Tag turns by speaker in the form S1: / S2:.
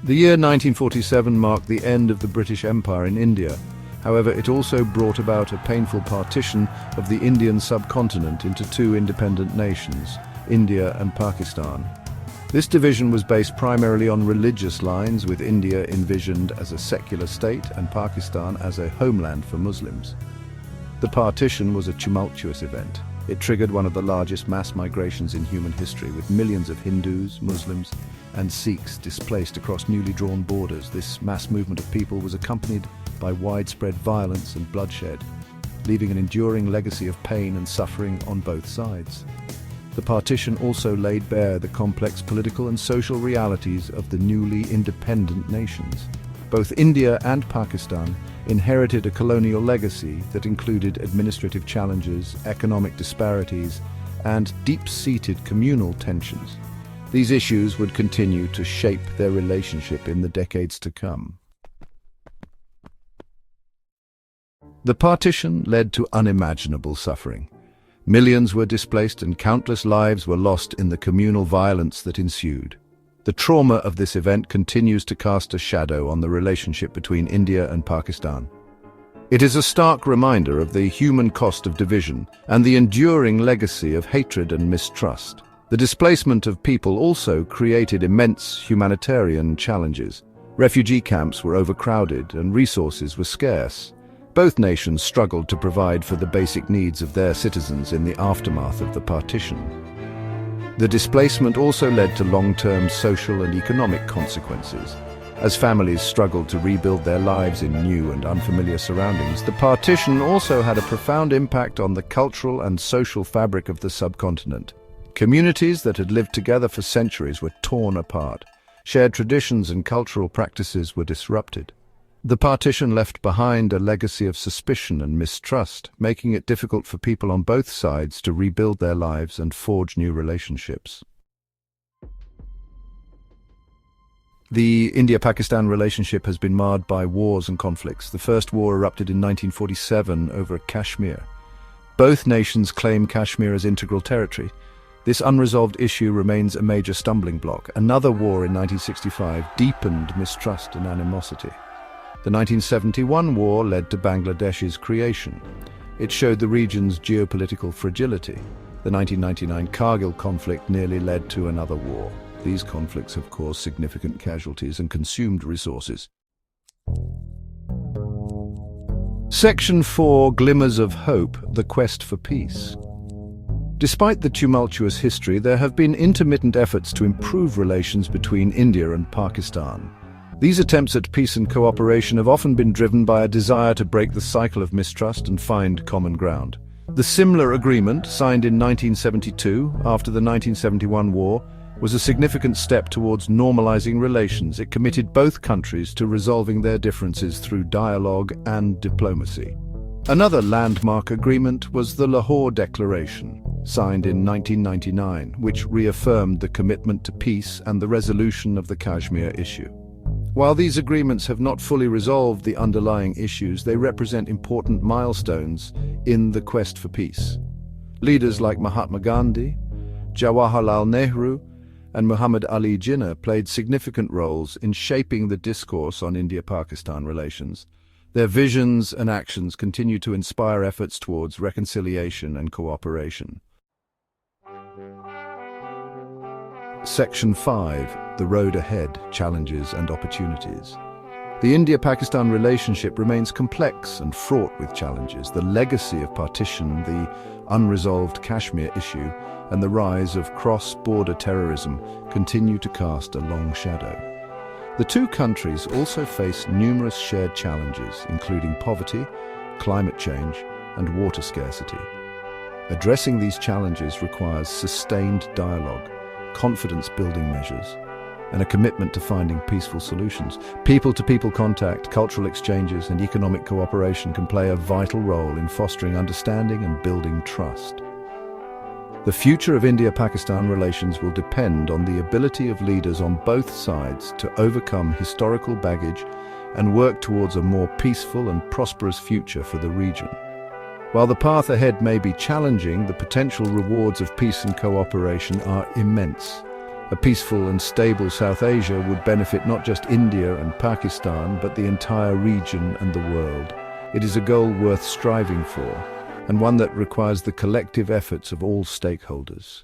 S1: The year 1947 marked the end of the British Empire in India. However, it also brought about a painful partition of the Indian subcontinent into two independent nations, India and Pakistan. This division was based primarily on religious lines, with India envisioned as a secular state and Pakistan as a homeland for Muslims. The partition was a tumultuous event. It triggered one of the largest mass migrations in human history, with millions of Hindus, Muslims, and Sikhs displaced across newly drawn borders. This mass movement of people was accompanied by widespread violence and bloodshed, leaving an enduring legacy of pain and suffering on both sides. The partition also laid bare the complex political and social realities of the newly independent nations. Both India and Pakistan inherited a colonial legacy that included administrative challenges, economic disparities, and deep-seated communal tensions. These issues would continue to shape their relationship in the decades to come. The partition led to unimaginable suffering. Millions were displaced and countless lives were lost in the communal violence that ensued. The trauma of this event continues to cast a shadow on the relationship between India and Pakistan. It is a stark reminder of the human cost of division and the enduring legacy of hatred and mistrust. The displacement of people also created immense humanitarian challenges. Refugee camps were overcrowded and resources were scarce. Both nations struggled to provide for the basic needs of their citizens in the aftermath of the partition. The displacement also led to long-term social and economic consequences. As families struggled to rebuild their lives in new and unfamiliar surroundings, the partition also had a profound impact on the cultural and social fabric of the subcontinent. Communities that had lived together for centuries were torn apart. Shared traditions and cultural practices were disrupted. The partition left behind a legacy of suspicion and mistrust, making it difficult for people on both sides to rebuild their lives and forge new relationships. The India-Pakistan relationship has been marred by wars and conflicts. The first war erupted in 1947 over Kashmir. Both nations claim Kashmir as integral territory. This unresolved issue remains a major stumbling block. Another war in 1965 deepened mistrust and animosity. The 1971 war led to Bangladesh's creation. It showed the region's geopolitical fragility. The 1999 Kargil conflict nearly led to another war. These conflicts have caused significant casualties and consumed resources. Section 4: Glimmers of Hope, the Quest for Peace. Despite the tumultuous history, there have been intermittent efforts to improve relations between India and Pakistan. These attempts at peace and cooperation have often been driven by a desire to break the cycle of mistrust and find common ground. The Simla Agreement, signed in 1972 after the 1971 war, was a significant step towards normalizing relations. It committed both countries to resolving their differences through dialogue and diplomacy. Another landmark agreement was the Lahore Declaration, signed in 1999, which reaffirmed the commitment to peace and the resolution of the Kashmir issue. While these agreements have not fully resolved the underlying issues, they represent important milestones in the quest for peace. Leaders like Mahatma Gandhi, Jawaharlal Nehru, and Muhammad Ali Jinnah played significant roles in shaping the discourse on India-Pakistan relations. Their visions and actions continue to inspire efforts towards reconciliation and cooperation. Section 5: The Road Ahead, Challenges and Opportunities. The India-Pakistan relationship remains complex and fraught with challenges. The legacy of partition, the unresolved Kashmir issue, and the rise of cross-border terrorism continue to cast a long shadow. The two countries also face numerous shared challenges, including poverty, climate change, and water scarcity. Addressing these challenges requires sustained dialogue, confidence-building measures, and a commitment to finding peaceful solutions. People-to-people contact, cultural exchanges, and economic cooperation can play a vital role in fostering understanding and building trust. The future of India-Pakistan relations will depend on the ability of leaders on both sides to overcome historical baggage and work towards a more peaceful and prosperous future for the region. While the path ahead may be challenging, the potential rewards of peace and cooperation are immense. A peaceful and stable South Asia would benefit not just India and Pakistan, but the entire region and the world. It is a goal worth striving for, and one that requires the collective efforts of all stakeholders.